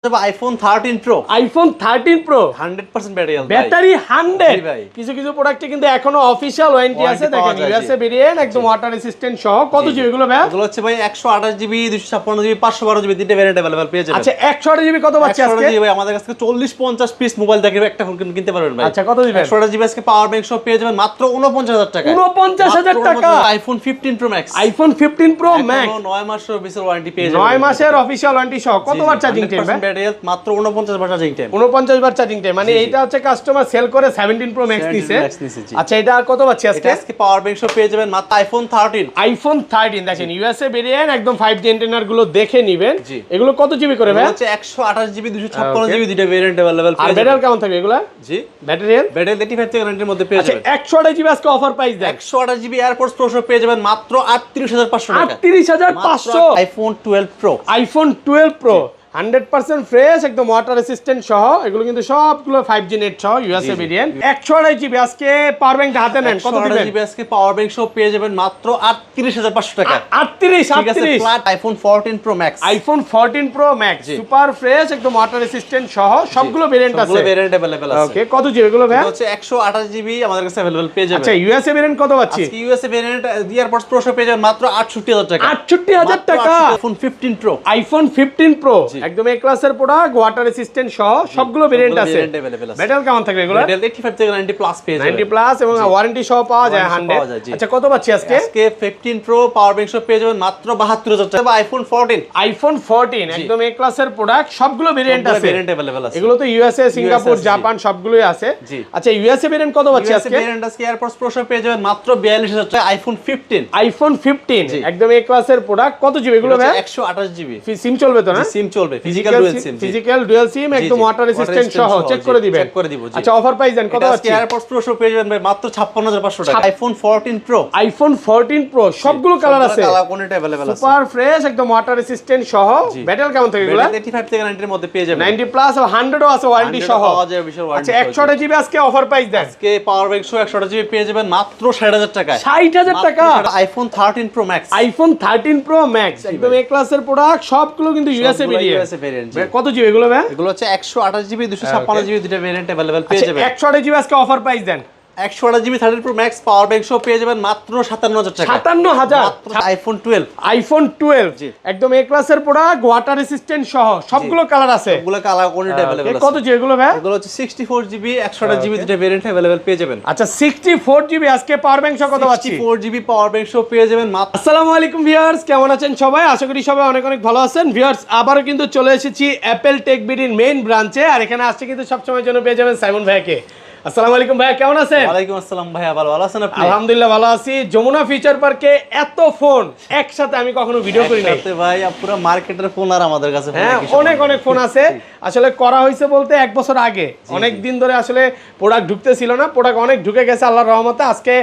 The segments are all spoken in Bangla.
iPhone 13 Pro iPhone 13 Pro 100% battery battery 100 ভাই কিছু কিছু প্রোডাক্টে কিন্তু এখনো অফিশিয়াল ওয়ারেন্টি আছে দেখেন ইউএসএ ভেরিয়েন্ট একদম ওয়াটার রেসিস্ট্যান্ট সহ কত জিবি এগুলো ভাই এগুলো হচ্ছে ভাই 128 জিবি 256 জিবি 512 জিবি তিনটে ভেরিয়েন্ট अवेलेबल পেয়ে যাবেন আচ্ছা 128 জিবি কত পাচ্ছি আজকে 128 জিবি ভাই আমাদের কাছে 40 50 পিস মোবাইল দেখে একটা ফোন কিনতে পারবেন ভাই আচ্ছা কত দিবেন 128 জিবি আজকে পাওয়ার ব্যাংক সহ পেয়ে যাবেন মাত্র 49000 টাকা 49000 টাকা iPhone 15 Pro Max iPhone 15 Pro Max 9 মাস সার্ভিসের ওয়ারেন্টি পেয়ে যাবেন 9 মাসের অফিশিয়াল ওয়ারেন্টি সহ কতবার চার্জিং টাইম ভাই ব্যাটারি মাত্র 49 বার চার্জিং টাইম 49 বার চার্জিং টাইম মানে এইটা হচ্ছে কাস্টমার সেল করে 17 Pro Max নিছে আচ্ছা এটা আর কত পাচ্ছি আজকে আজকে পাওয়ার ব্যাংক সহ পেয়ে যাবেন মাত্র iPhone 13 দেখেন ইউএসএ ভেরিয়েন্ট একদম 5G অ্যান্টেনার গুলো দেখে নেবেন এগুলো কত জিবি করে ভাই হচ্ছে 128 জিবি 256 জিবি দুটো ভেরিয়েন্ট अवेलेबल আর ব্যাটারি কেমন থাকবে এগুলা জি ব্যাটারি 85 থেকে 90 এর মধ্যে পেয়ে যাবেন 128 জিবি আজকে অফার প্রাইস দেন 128 জিবি এয়ারপোর্টস প্রো সহ পেয়ে যাবেন মাত্র 38500 টাকা 38500 iPhone 12 Pro iPhone 12 Pro 100% fresh একদম ওয়াটার রেসিস্ট্যান্ট সহ এগুলো কিন্তু সবগুলো 5G নেট সহ ইউএসএ ভেরিয়েন্ট 128 জিবি আজকে পাওয়ার ব্যাংক হাতে নেন কত দিবেন 128 জিবি আজকে পাওয়ার ব্যাংক সহ পেয়ে যাবেন মাত্র 38500 টাকা 38 flat iPhone 14 Pro Max iPhone 14 Pro Max super fresh একদম ওয়াটার রেসিস্ট্যান্ট সহ সবগুলো ভেরিয়েন্ট আছে সবগুলো ভেরিয়েন্ট अवेलेबल আছে ওকে কত জিবি এগুলো ভাই হচ্ছে 128 জিবি আমাদের কাছে अवेलेबल পেয়ে যাবেন আচ্ছা ইউএসএ ভেরিয়েন্ট কত পাচ্ছি আজকে ইউএসএ ভেরিয়েন্ট এয়ারপোর্টস প্রো সহ পেয়ে যাবেন মাত্র 68000 টাকা 68000 টাকা iPhone 15 Pro iPhone 15 Pro একদম এ ক্লাসের প্রোডাক্ট ওয়াটার রেসিস্ট্যান্ট সহ সবগুলো ভেরিয়েন্ট আছে ব্যাটারি কেমন থাকবে এগুলো ব্যাটারি 85 থেকে 90 প্লাস পেয়ে যাবেন 90 প্লাস এবং ওয়ারেন্টি সহ পাওয়া যায় 100 আচ্ছা কত পাচ্ছি আজকে আজকে 15 Pro পাওয়ার ব্যাংক সহ পেয়ে যাবেন মাত্র 72000 টাকা iPhone 14 iPhone 14 একদম এ ক্লাসের প্রোডাক্ট সবগুলো ভেরিয়েন্ট আছে ভেরিয়েন্ট अवेलेबल আছে এগুলো তো ইউএসএ সিঙ্গাপুর জাপান সবগুলোই আছে আচ্ছা ইউএসএ ভেরিয়েন্ট কত পাচ্ছি আজকে ভেরিয়েন্ট আজকে এয়ারপোর্টস প্রো সহ পেয়ে যাবেন মাত্র 42000 টাকা iPhone 15 iPhone 15 একদম এ ক্লাসের প্রোডাক্ট কত জিবি এগুলো ভাই 128 জিবি সিম চলবে তো না সিম চলবে physical dual SIM physical dual SIM একদম ওয়াটার রেসিস্ট্যান্ট সহ চেক করে দিবেন চেক করে দিব আচ্ছা অফার প্রাইস দেন কত আজকে এয়ারপোর্টস প্রো সহ পেয়ে যাবেন ভাই মাত্র 56500 টাকা iPhone 14 Pro iPhone 14 Pro সবগুলো কালার আছে কালার কোনটা अवेलेबल আছে সুপার ফ্রেশ একদম ওয়াটার রেসিস্ট্যান্ট সহ ব্যাটারি কেমন থাকে এগুলো 85 থেকে 90 এর মধ্যে পেয়ে যাবেন 90 প্লাস আর 100 ও আছে ওয়ারেন্টি সহ পাওয়া যায় বিশাল ওয়ারেন্টি আচ্ছা 128 জিবি আজকে অফার প্রাইস দেন আজকে পাওয়ার ব্যাংক সহ 128 জিবি পেয়ে যাবেন মাত্র 60000 টাকা 60000 টাকা iPhone 13 Pro Max iPhone 13 Pro Max একদম এ ক্লাসের প্রোডাক্ট সবগুলো কিন্তু ইউএসএ ভেরিয়েন্ট কত জিবি এগুলো ভাই এগুলো হচ্ছে 128 জিবি 256 জিবি দুটো ভেরিয়েন্ট अवेलेबल পেয়ে যাবেন 128 জিবি আজকে অফার প্রাইস দেন 128 GB 13 Pro Max power bank সহ পেয়ে যাবেন মাত্র 57000 টাকা 57000 iPhone 12 iPhone 12 একদম এ ক্লাসের প্রোডাক্ট ওয়াটার রেসিস্ট্যান্ট সহ সবগুলো কালার আছে সবগুলো কালার কোনটা अवेलेबल আছে কত জিবি এগুলো ভাই এগুলো হচ্ছে 64 জিবি 128 জিবি দুটো ভেরিয়েন্ট अवेलेबल পেয়ে যাবেন আচ্ছা 64 জিবি আজকে পাওয়ার ব্যাংক সহ কত পাচ্ছি 64 জিবি পাওয়ার ব্যাংক সহ পেয়ে যাবেন মাত্র আসসালামু আলাইকুম ভিউয়ার্স কেমন আছেন সবাই আশা করি সবাই অনেক অনেক ভালো আছেন ভিউয়ার্স আবারো কিন্তু চলে এসেছি অ্যাপল টেক বিডির মেইন ব্রাঞ্চে আর এখানে আসছে কিন্তু সব সময়ের জন্য পেয়ে যাবেন সাইমন ভাইকে আসসালামু আলাইকুম ভাই কেমন আছেন ওয়ালাইকুম আসসালাম ভাইয়া ভালো আছেন আপনি আলহামদুলিল্লাহ ভালো আছি যমুনা ফিচার পার্কে এত ফোন একসাথে আমি কখনো ভিডিও করি নাই একসাথে ভাই পুরো মার্কেটের ফোন আর আমাদের কাছে হ্যাঁ অনেক অনেক ফোন আছে আসলে করা হয়েছে বলতে এক বছর আগে অনেক দিন ধরে আসলে প্রোডাক্ট ঢুকতেছিল না প্রোডাক্ট অনেক ঢুকে গেছে আল্লাহর রহমতে আজকে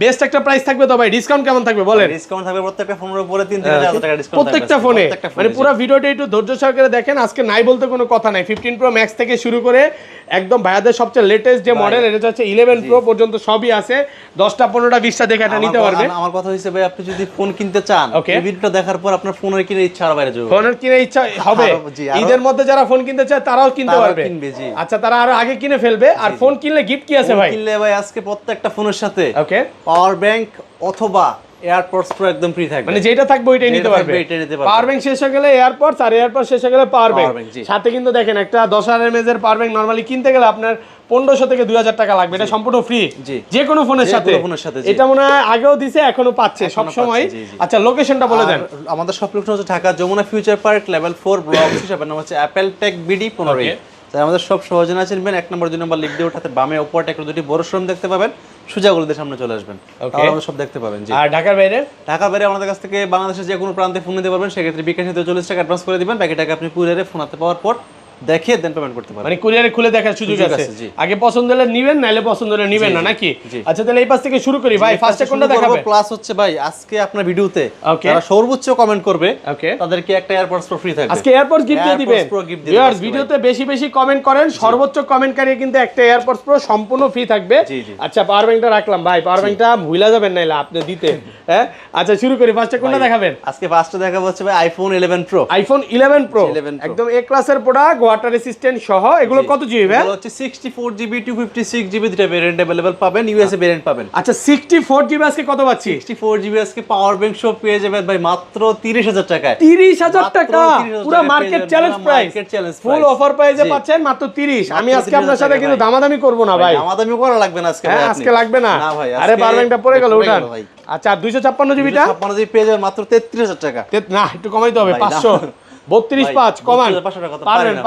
বেস্ট একটা প্রাইস থাকবে তো ভাই ডিসকাউন্ট কেমন থাকবে বলেন ডিসকাউন্ট থাকবে প্রত্যেকটা ফোনের উপরে 3-3000 টাকা ডিসকাউন্ট প্রত্যেকটা ফোনে মানে পুরো ভিডিওটা একটু ধৈর্য সহকারে দেখেন আজকে নাই বলতে কোনো কথা নাই 15 Pro Max থেকে শুরু করে একদম ভাইয়াদের সবচেয়ে লেটেস্ট যে মডেল এটা হচ্ছে 11 Pro পর্যন্ত সবই আছে 10টা 15টা 20টা দেখে এটা নিতে পারবে আমার কথা হইছে ভাই আপনি যদি ফোন কিনতে চান এই ভিডিওটা দেখার পর আপনার ফোনের কিনে ইচ্ছা আর বাইরে যাবে ফোনের কিনে ইচ্ছা হবে ঈদের মধ্যে যারা ফন কিনতে চায় তারাও কিনতে পারবে আচ্ছা তারা আরো আগে কিনে ফেলবে আর ফোন কিনলে গিফট কি আছে ভাই কিনলে ভাই আজকে প্রত্যেকটা ফোনের সাথে ওকে পাওয়ার ব্যাংক অথবা এয়ারপডস প্রো একদম ফ্রি থাকবে মানে যেটা থাকবে ওইটাই নিতে পারবে পাওয়ার ব্যাংক শেষ হয়ে গেলে এয়ারপডস আর এয়ারপডস শেষ হয়ে গেলে পাওয়ার ব্যাংক সাথে কিন্তু দেখেন একটা 10000 mAh এর পাওয়ার ব্যাংক নরমালি কিনতে গেলে আপনার 1500 থেকে 2000 টাকা লাগবে এটা সম্পূর্ণ ফ্রি যে কোনো ফোনের সাথে এটা মনে হয় আগেও দিছে এখনো পাচ্ছে সব সময় আচ্ছা লোকেশনটা বলে দেন আমাদের সব লোকেশন হচ্ছে Dhaka Jamuna future park level 4 block 6 নাম হচ্ছে অ্যাপল টেক বিডি 15 তাই আমাদের সব সহজে চিনবেন 1 নম্বর 2 নম্বর লিখ দিয়ে ওঠাতে বামে উপরে একটা দুটি বড় শোরুম দেখতে পাবেন সুজাগুলোদের সামনে চলে আসবেন তাহলে আমরা সব দেখতে পাবেন জি আর ঢাকার বাইরে আমাদের কাছ থেকে বাংলাদেশের যে কোনো প্রান্তে ফোন নিতে পারবেন সেক্ষেত্রে বিকাশে 40 টাকা অ্যাডভান্স করে দিবেন বাকি টাকা আপনি কুরিয়ারে ফোন হাতে পাওয়ার পর দেখে দেন পেমেন্ট করতে পারবেন মানে কুরিয়ারে খুলে দেখার সুযোগ আছে আগে পছন্দ হলে নেবেন নাইলে পছন্দ হলে নেবেন না নাকি আচ্ছা তাহলে এই পাশ থেকে শুরু করি ভাই ফার্স্টে কোনটা দেখাবেন প্লাস হচ্ছে ভাই আজকে আপনার ভিডিওতে যারা সর্বোচ্চ কমেন্ট করবে তাদেরকে একটা এয়ারপডস প্রো ফ্রি থাকবে আজকে এয়ারপডস গিফট দিয়ে দিবেন ভিউয়ার্স ভিডিওতে বেশি বেশি কমেন্ট করেন সর্বোচ্চ কমেন্টকারী কিন্তু একটা এয়ারপডস প্রো সম্পূর্ণ ফ্রি থাকবে আচ্ছা পাওয়ার ব্যাংকটা রাখলাম ভাই পাওয়ার ব্যাংকটা ভুলা যাবেন নাইলে আপনি দিতে হ্যাঁ আচ্ছা শুরু করি ফার্স্টে কোনটা দেখাবেন আজকে ফার্স্টে দেখাবো হচ্ছে ভাই আইফোন 11 প্রো আইফোন 11 প্রো একদম এ ক্লাসের প্রোডাক্ট ওয়াটার রেসিস্ট্যান্ট সহ, এগুলো কত জিবি ভাই? এগুলো হচ্ছে 64 জিবি 256 জিবি দুটো ভেরিয়েন্ট अवेलेबल পাবেন, ইউএসএ ভেরিয়েন্ট পাবেন। আচ্ছা 64 জিবি আজকে কত পাচ্ছি? 64 জিবি আজকে পাওয়ার ব্যাংক সহ পেয়ে যাবেন ভাই মাত্র 30000 টাকায়। 30000 টাকা পুরো market challenge price, full offer প্রাইসে পাচ্ছেন মাত্র 30। আমি আজকে আপনার সাথে কিন্তু দামাদামি করব না ভাই, দামাদামি করা লাগবে না আজকে। হ্যাঁ আজকে লাগবে না ভাই, আরে পাওয়ার ব্যাংকটা পড়ে গেল উঠান। আচ্ছা 256 জিবিটা 256 জিবি পেয়ে যাবেন মাত্র 33000 টাকা। না একটু কমাইতে হবে 500, 32.5 কমান।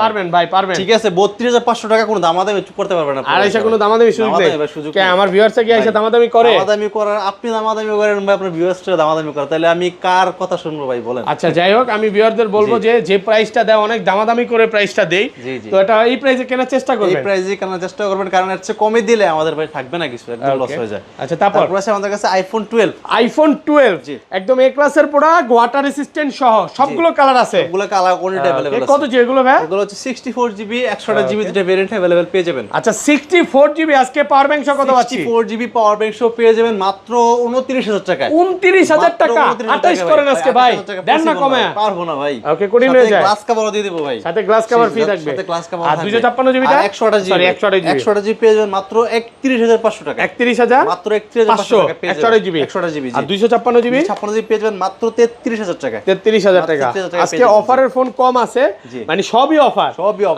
পারবেন ভাই পারবেন। ঠিক আছে 32500 টাকা কোনো দামাদামি করতে পারবেন না। আর এসে কোনো দামাদামি সুযোগ নেই। কে আমার ভিউয়ার্সে কি এসে দামাদামি করে? দামাদামি করার আপনি দামাদামি করেন ভাই, আপনার ভিউয়ার্সরা দামাদামি করে, তাহলে আমি কার কথা শুনবো ভাই বলেন? আচ্ছা যাই হোক, আমি ভিউয়ারদের বলবো যে প্রাইসটা দেয় অনেক দামাদামি করে প্রাইসটা দেই, তো এটা এই প্রাইসে কেনার চেষ্টা করবেন। এই প্রাইসে কেনার চেষ্টা করবেন, কারণ এর চেয়ে কমে দিলে আমাদের ভাই থাকবে না কিছু, একদম লস হয়ে যায়। আচ্ছা তারপর আছে আমাদের কাছে আইফোন 12। আইফোন 12 একদম এ ক্লাসের প্রোডাক্ট, ওয়াটার রেসিস্ট্যান্ট সহ সবগুলো কালার আছে। সবগুলো কালার কোনটা अवेलेबल আছে। কত জিবি এগুলো ভাই? এগুলো হচ্ছে 64 জিবি 128 জিবি দুটো ভেরিয়েন্ট अवेलेबल পেয়ে যাবেন। আচ্ছা 64 জিবি আজকে পাওয়ার ব্যাংক সহ কত পাচ্ছি? 64 জিবি পাওয়ার ব্যাংক সহ পেয়ে যাবেন মাত্র 29000 টাকায়। 29000 টাকা 28 করেন আজকে ভাই, দেন না কমে? পারবো না ভাই। ওকে কঠিন হয়ে যায়। গ্লাস কভারও দিয়ে দেব ভাই, সাথে গ্লাস কভার ফ্রি থাকবে। সাথে গ্লাস কভার আর 256 জিবিটা 128 জিবি, সরি 128 জিবি পেয়ে যাবেন মাত্র 31500 টাকা। 31000 মাত্র 31500 টাকা পেয়ে যাবেন। 128 জিবি 128 জিবি। আর 256 জিবি 256 জিবি পেয়ে যাবেন মাত্র 33000 টাকা। 33000 টাকা। আজকে অফারের ফোন কম আছে, মানে সবই অফার।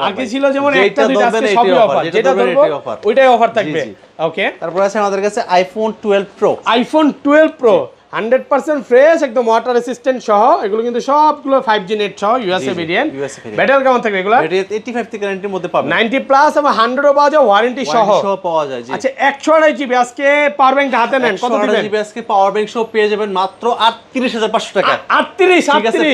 আগে ছিল যেমন একটা দুইটা, আজকে সবই অফার, যেটা ধরবো ওইটাই অফার থাকবে। ওকে তারপর আছে আমাদের কাছে iPhone 12 pro. IPhone 12 pro 100% fresh, একদম ওয়াটার রেসিস্ট্যান্ট সহ। এগুলো কিন্তু সবগুলো 5G নেট সহ, ইউএসএ ভেরিয়েন্ট। ব্যাটারি কেমন থাকবে এগুলো? ব্যাটারি 85 থেকে 90 মধ্যে পাবেন। 90 প্লাস এবং 100 ও পাওয়া যায়, ওয়ারেন্টি সহ পাওয়া যায়। জি আচ্ছা 128 জিবি আজকে পাওয়ার ব্যাংক হাতে নেন, কত দিবেন? 128 জিবি আজকে পাওয়ার ব্যাংক সহ পেয়ে যাবেন মাত্র 38500 টাকা। 38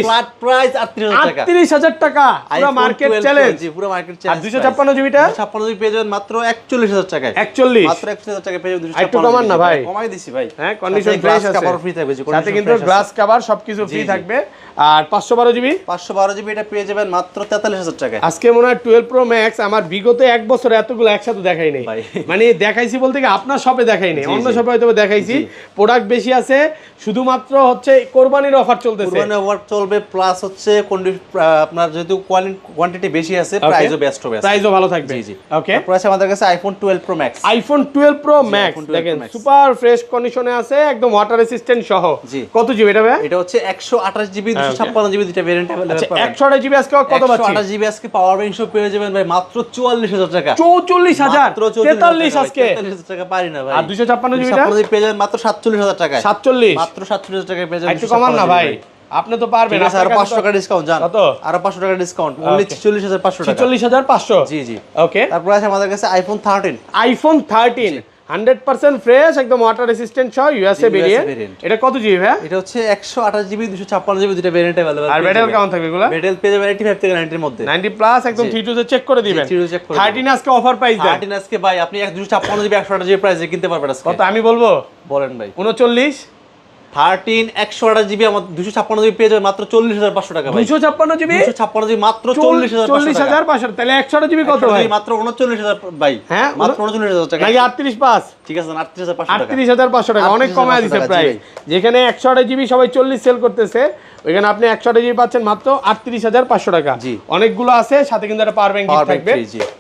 ফ্ল্যাট প্রাইস 38000 টাকা। 38000 টাকা পুরো মার্কেট চ্যালেঞ্জ। জি পুরো মার্কেট চ্যালেঞ্জ। আর 256 জিবিটা 256 জিবি পেয়ে যাবেন মাত্র 41000 টাকায়। 41 মাত্র 41000 টাকা পেয়ে যাবেন। একটু কমান না ভাই? কমাই দিছি ভাই। হ্যাঁ কন্ডিশন ফ্রেশ আছে, কভার ফ্রি থাকবে। সাথে কিন্তু গ্লাস কভার সবকিছু ফ্রি থাকবে। আর 512 জিবি 512 জিবি এটা পেয়ে যাবেন মাত্র 43000 টাকায়। আজকে মনে হয় 12 প্রো ম্যাক্স আমার বিগত এক বছরে এতগুলো একসাথে দেখাই নাই, মানে দেখাইছি বলতে কি আপনার শপে দেখাই নাই, অন্য শপে হয়তো দেখাইছি। প্রোডাক্ট বেশি আছে, শুধুমাত্র হচ্ছে কোরবানির অফার চলতেছে। কোরবানির অফার চলবে, প্লাস হচ্ছে আপনার যেহেতু কোয়ান্টিটি বেশি আছে, প্রাইসও বেস্ট হবে, প্রাইসও ভালো থাকবে। জি জি ওকে তারপর আছে আমাদের কাছে iPhone 12 pro max. IPhone 12 pro max দেখেন সুপার ফ্রেশ কন্ডিশনে আছে, একদম ওয়াটার রেসিস্ট্যান্ট সহ। কত জিবি এটা ভাই? এটা হচ্ছে 128 জিবি 256 জিবি দুটো ভেরিয়েন্ট अवेलेबल পাবেন। 128 জিবি আজকে কত পাচ্ছি? 128 জিবি আজকে পাওয়ার ব্যাংক সহ পেয়ে যাবেন ভাই মাত্র 44000 টাকা। 44000 43 আজকে 43000 টাকা পারি না ভাই। আর 256 জিবিটা 256 জিবি পেয়ে যাবেন মাত্র 47000 টাকায়। 47 মাত্র 47000 টাকায় পেয়ে যাবেন। একটু কমান না ভাই, আপনি তো পারবেন। আর 500 টাকা ডিসকাউন্ট জান। কত? আর 500 টাকা ডিসকাউন্ট, অনলি 46500 টাকা। 46500 জি জি ওকে। তারপর আছে আমাদের কাছে আইফোন 13। আইফোন 13 100% ফ্রেশ, একদম ওয়াটার রেসিস্ট্যান্ট সহ, ইউএসএ ভেরিয়েন্ট। এটা কত জিবি ভাই? এটা হচ্ছে 128 জিবি 256 জিবি দুটো ভেরিয়েন্ট अवेलेबल। আর ব্যাটারি কেমন থাকবে এগুলা? ব্যাটারি পেয়ে যাবেন 85 থেকে 90 এর মধ্যে। 90 প্লাস একদম T2 তে চেক করে দিবেন। 13 আজকে অফার প্রাইস দেন। 13 আজকে ভাই আপনি 256 জিবি 128 জিবি প্রাইসে কিনতে পারবেন আজকে। কত আমি বলবো? বলেন ভাই। 39 13 128 জিবি আমাদের 256 জিবি পেয়ে যাবেন মাত্র 40500 টাকা ভাই। 256 জিবি 256 জিবি মাত্র 40500 তাহলে 100 জিবি কত ভাই? মাত্র 39000 ভাই। হ্যাঁ মাত্র 39000 টাকা। নাকি 385? ঠিক আছে 38500 টাকা। 38500 টাকা অনেক কমায় দিয়েছে প্রাইস। যেখানে 128 জিবি সবাই 40 সেল করতেছে, ওইখানে আপনি 128 জিবি পাচ্ছেন মাত্র 38500 টাকা। অনেকগুলো আছে, সাথে কিন্তু একটা পাওয়ার ব্যাংক থাকবে।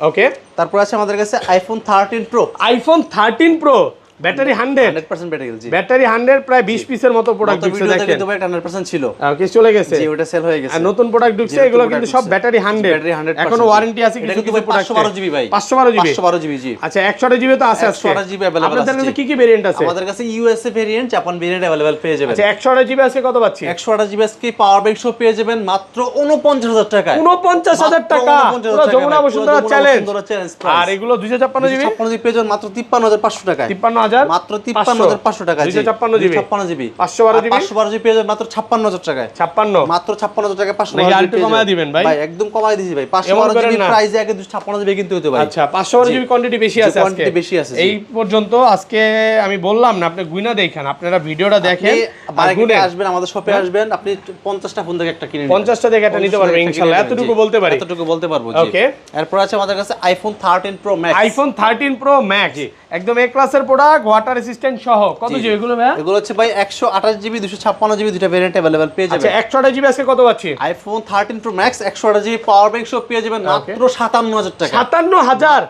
ওকে তারপর আছে আমাদের কাছে iPhone 13 pro. IPhone 13 pro battery 100% battery জি। ব্যাটারি 100 প্রায় 20 পিসের মতো প্রোডাক্ট ঢুকছে দেখেন। কিন্তু ভাই 100% ছিল। ওকে চলে গেছে। জি ওটা সেল হয়ে গেছে। আর নতুন প্রোডাক্ট ঢুকছে, এগুলো কিন্তু সব ব্যাটারি 100। এখনো ওয়ারেন্টি আছে কিছু কিছু প্রোডাক্ট। 512 জিবি ভাই। 512 জিবি 512 জিবি জি। আচ্ছা 128 জিবি তো আছে আজকে। 128 জিবি अवेलेबल আছে। আপনাদের কাছে কি কি ভেরিয়েন্ট আছে? আমাদের কাছে USA variant, Japan variant available পেয়ে যাবেন। আচ্ছা 128 জিবি আজকে কত পাচ্ছি? 128 জিবি আজকে পাওয়ার ব্যাংক সহ পেয়ে যাবেন মাত্র 49000 টাকায়। 49000 টাকা পুরো যমুনা বসুন্ধরা চ্যালেঞ্জ। আর এগুলো 256 জিবি 256 জিবি পেয়ে যাবেন মাত্র 53500 টাকায়। 53000 মাত্র 53500 টাকা। 256 জিবি 512 জিবি 512 জিবি পেয়ে যাবেন মাত্র 56000 টাকায়। 56 মাত্র 56000 টাকায় 512 জিবি জিবি কমায় দিবেন ভাই। ভাই একদম কমায় দিছি ভাই। 512 জিবি প্রাইসে আগে 256 জিবি কিনতে হতো ভাই। আচ্ছা 512 জিবি কোয়ান্টিটি বেশি আছে আজকে। কোয়ান্টিটি বেশি আছে এই পর্যন্ত আজকে আমি বললাম না, আপনি গুইনা দেখেন, আপনারা ভিডিওটা দেখেন আর গুনে আসবেন, আমাদের শপে আসবেন, আপনি 50টা ফোন থেকে একটা কিনে নিন। 50টা থেকে একটা নিতে পারবেন ইনশাআল্লাহ, এতটুকু বলতে পারি। এতটুকু বলতে পারবো জি। ওকে এরপর আছে আমাদের কাছে iPhone 13 pro max. IPhone 13 pro max একদম এ ক্লাসের প্রোডাক্ট, প্রোডাক্ট ওয়াটার রেসিস্ট্যান্ট সহ কত জিবি এগুলো ভাই? এগুলো হচ্ছে ভাই 128 জিবি 256 জিবি দুটো ভেরিয়েন্ট अवेलेबल পেয়ে যাবেন। আচ্ছা 128 জিবি আজকে কত পাচ্ছি? IPhone 13 pro max 128 GB power bank সহ পেয়ে যাবেন মাত্র 57000 টাকা। 57000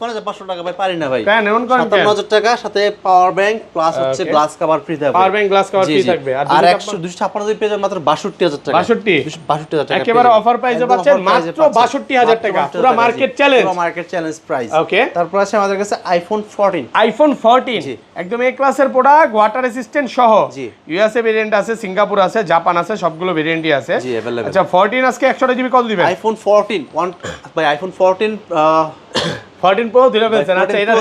56500 টাকা ভাই পারি না ভাই। কেন এমন করেন? 57000 টাকা সাথে পাওয়ার ব্যাংক প্লাস হচ্ছে গ্লাস কভার ফ্রি থাকবে। Power bank glass cover free থাকবে। আর 256 জিবি পেয়ে যাবেন মাত্র 62000 টাকা। 62000 টাকা একেবারে অফার প্রাইসে পাচ্ছেন মাত্র 62000 টাকা। পুরো মার্কেট চ্যালেঞ্জ। পুরো মার্কেট চ্যালেঞ্জ প্রাইস। ওকে, তারপর আছে আমাদের কাছে আইফোন 14। আইফোন 14 একদম এ ক্লাসের প্রোডাক্ট ওয়াটার রেসিস্ট্যান্ট সহ। জি। ইউএসএ ভেরিয়েন্ট আছে, সিঙ্গাপুর আছে, জাপান আছে, সবগুলো ভেরিয়েন্টই আছে। জি अवेलेबल। আচ্ছা 14 আজকে 128 জিবি কত দিবেন? আইফোন 14 ভাই আইফোন 14 14 প্রো দিলে বলছেন। আচ্ছা এটা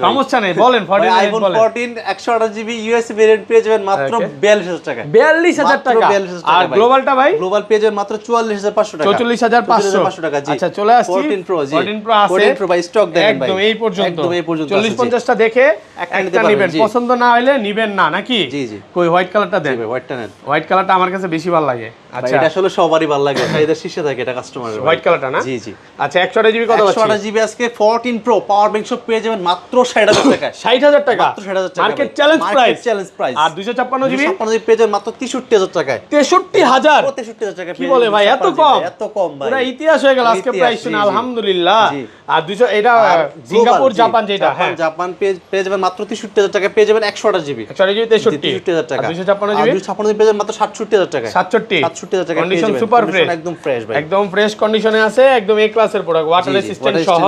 সমস্যা নেই, বলেন 14 আইফোন 14 128 জিবি ইউএসএ ভেরিয়েন্ট পেয়ে যাবেন মাত্র 42000 টাকা। 42000 টাকা। আর গ্লোবালটা ভাই? গ্লোবাল পেয়ে যাবেন মাত্র 44500 টাকা। 44500 টাকা। জি। আচ্ছা চলে আসছি 14 প্রো। জি 14 প্রো আছে। 14 প্রো ভাই স্টক দেন ভাই। একদম এই পর্যন্ত। একদম এই পর্যন্ত 40 50টা দেখে একটা নেবেন, পছন্দ না হলে নিবেন না নাকি? জি জি। কই হোয়াইট কালারটা দেন। ভাই হোয়াইটটা নেন। হোয়াইট কালারটা আমার কাছে বেশি ভালো লাগে। আচ্ছা এটা আসলে সবারই ভালো লাগে, এদের শীর্ষে থাকে এটা কাস্টমারের। হোয়াইট কালারটা না? জি জি। আচ্ছা 128 জিবি কত আছে? 128 জিবি আজকে 14 প্রো পাওয়ার ব্যাংক সব পেয়ে যাবেন মাত্র 60000 টাকা। 60000 টাকা। মাত্র 60000 টাকা। Market challenge price. Market challenge price. আর 256 জিবি? 256 জিবি পেয়ে যাবেন মাত্র 63000 টাকায়। 63000? 63000 টাকা। কি বলে ভাই এত কম? এত কম ভাই। পুরো ইতিহাস হয়ে গেল আজকে প্রাইস শুনে, আলহামদুলিল্লাহ। আর 200 এটা সিঙ্গাপুর জাপান যেটা, হ্যাঁ জাপান পেয়ে যাবেন মাত্র 63000 টাকা। পেয়ে যাবেন 128 জিবি। 128 জিবি 63000 টাকা। 256 জিবি? 256 জিবি পেয়ে যাবেন মাত্র 67000 টাকা। 67000 টাকা। কন্ডিশন সুপার ফ্রেশ, একদম ফ্রেশ ভাই, একদম ফ্রেশ কন্ডিশনে আছে, একদম এ ক্লাসের প্রোডাক্ট ওয়াটার রেসিস্ট্যান্ট সহ।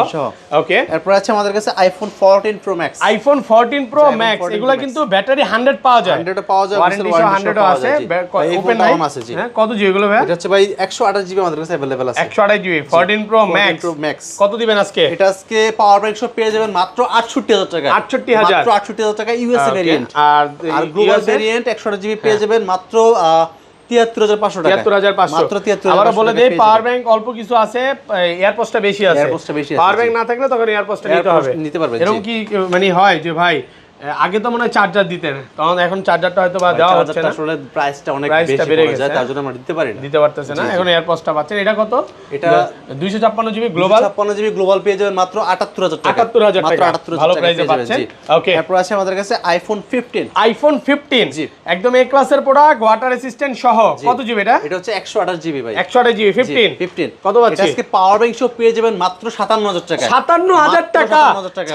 ওকে, এরপর আছে আমাদের কাছে iPhone 14 pro max. IPhone 14 pro max এগুলা কিন্তু ব্যাটারি 100 পাওয়া যায়। 100 পাওয়া যায়, ওয়ারেন্টি 100 আছে, ওপেন নাই হ্যাঁ। কত জিবি এগুলো ভাই? এটা হচ্ছে ভাই 128 জিবি আমাদের কাছে अवेलेबल আছে। 128 জিবি 14 প্রো ম্যাক্স। কত দিবেন আজকে? এটা আজকে পাওয়ার ব্যাংক সব পেয়ে যাবেন মাত্র 68000 টাকা। 68000 মাত্র 68000 টাকা ইউএসএ ভেরিয়েন্ট। আর গ্লোবাল ভেরিয়েন্ট 128 জিবি পেয়ে যাবেন মাত্র 73500 টাকা। 73500 মাত্র 73500। আবার বলে দেই পাওয়ার ব্যাংক অল্প কিছু আছে, এয়ারপোস্টটা বেশি আছে। পাওয়ার ব্যাংক না থাকলে তখন এয়ারপোস্টটা নিতে হবে, নিতে পারবেন। এরকম কি মানে হয় যে ভাই আগে তো মনে হয় চার্জার দিতেন, তখন এখন চার্জারটা হয়তো বা দেওয়া হচ্ছে না, আসলে প্রাইসটা অনেক বেশি বেড়ে পড়ে যায়, গেছে, তার জন্য আমরা দিতে পারি না, দিতে পারতেছে না। এখন এয়ারপোস্টটা পাচ্ছেন, এটা কত? এটা 256 জিবি গ্লোবাল। 256 জিবি গ্লোবাল পেয়ে যাবেন মাত্র 78000 টাকা। 78000 টাকা, মাত্র 78000 ভালো টাকা প্রাইসে পাচ্ছেন। ওকে, এরপর আছে আমাদের কাছে আইফোন 15। আইফোন 15 জি, একদম এ ক্লাসের প্রোডাক্ট ওয়াটার রেসিস্ট্যান্ট সহ। কত জিবি এটা? এটা হচ্ছে 128 জিবি ভাই। 128 জিবি 15 কত পাচ্ছি? এটা আজকে পাওয়ার ব্যাংক সহ পেয়ে যাবেন মাত্র 57000 টাকা। 57000 টাকা।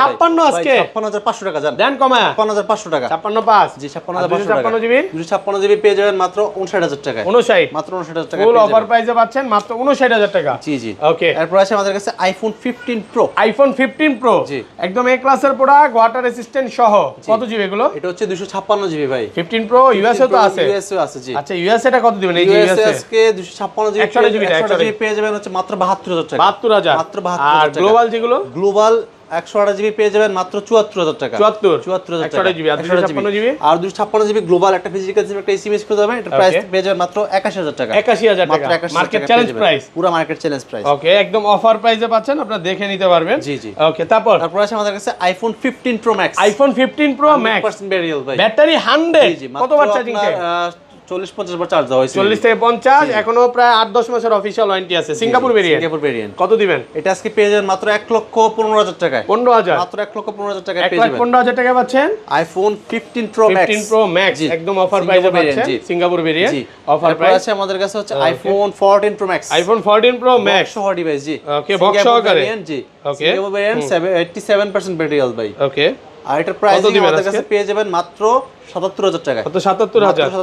56 আজকে 56500 টাকা জান। দেন কমা 56500 টাকা। 565 জি 56500 টাকা। 256 জিবি 256 জিবি পেয়ে যাবেন মাত্র 59000 টাকা। 59 মাত্র 59000 টাকা। ফুল অফার প্রাইসে পাচ্ছেন মাত্র 59000 টাকা। জি জি। ওকে, এরপর আছে আমাদের কাছে আইফোন 15 প্রো। আইফোন 15 প্রো একদম এ ক্লাসের প্রোডাক্ট ওয়াটার রেসিস্ট্যান্ট সহ। কত জিবি এগুলো? এটা হচ্ছে 256 জিবি ভাই। 15 প্রো ইউএসএ তো আছে? ইউএসএ আছে জি। আচ্ছা ইউএসএ টা কত দিবেন? এই যে ইউএসএ ইউএসএ আজকে 256 জিবি 128 জিবি 128 জিবি পেয়ে যাবেন হচ্ছে মাত্র 72000 টাকা। 72000 মাত্র 72000 আর টাকা। গ্লোবাল যেগুলো? গ্লোবাল 128 জিবি পেয়ে যাবেন মাত্র 74000 টাকা। 74000 টাকা। 128 জিবি আর 256 জিবি? আর 256 জিবি গ্লোবাল একটা ফিজিক্যাল সিম একটা এসএমএস করে দেবেন, এটা প্রাইস পেয়ে যাবেন মাত্র 81000 টাকা। 81000 টাকা মার্কেট চ্যালেঞ্জ প্রাইস, পুরো মার্কেট চ্যালেঞ্জ প্রাইস। ওকে, একদম অফার প্রাইসে পাচ্ছেন, আপনারা দেখে নিতে পারবেন। জি জি। ওকে, তারপর আছে আমাদের কাছে iPhone 15 pro max. IPhone 15 pro max 100% battery ভাই। ব্যাটারি 100 জি জি। কতবার চার্জিং কে? 40-50 বার চার্জ দেওয়া হয়েছে। 40 থেকে 50 এখনো প্রায় 8-10 মাসের অফিশিয়াল ওয়ারেন্টি আছে। Singapore variant. Singapore variant. কত দিবেন? এটা আজকে পেয়ে যাবেন মাত্র 1,15,000 টাকায়। 15000 মাত্র 1,15,000 টাকায় পেয়ে যাবেন। 1,15,000 টাকা পাচ্ছেন iPhone 15 pro max. 15 pro max একদম অফার প্রাইসে পাচ্ছেন, সিঙ্গাপুর ভেরিয়েন্ট অফার প্রাইস আছে আমাদের কাছে হচ্ছে iPhone 14 pro max. IPhone 14 pro max সহ ডিভাইস জি। ওকে, বক্স সহকারে জি। ওকে, সিঙ্গাপুর ভেরিয়েন্ট 87% ব্যাটারি হেলথ ভাই। ওকে, আর এটার প্রাইস আমাদের কাছে পেয়ে যাবেন মাত্র 77000 টাকা। কত? 77000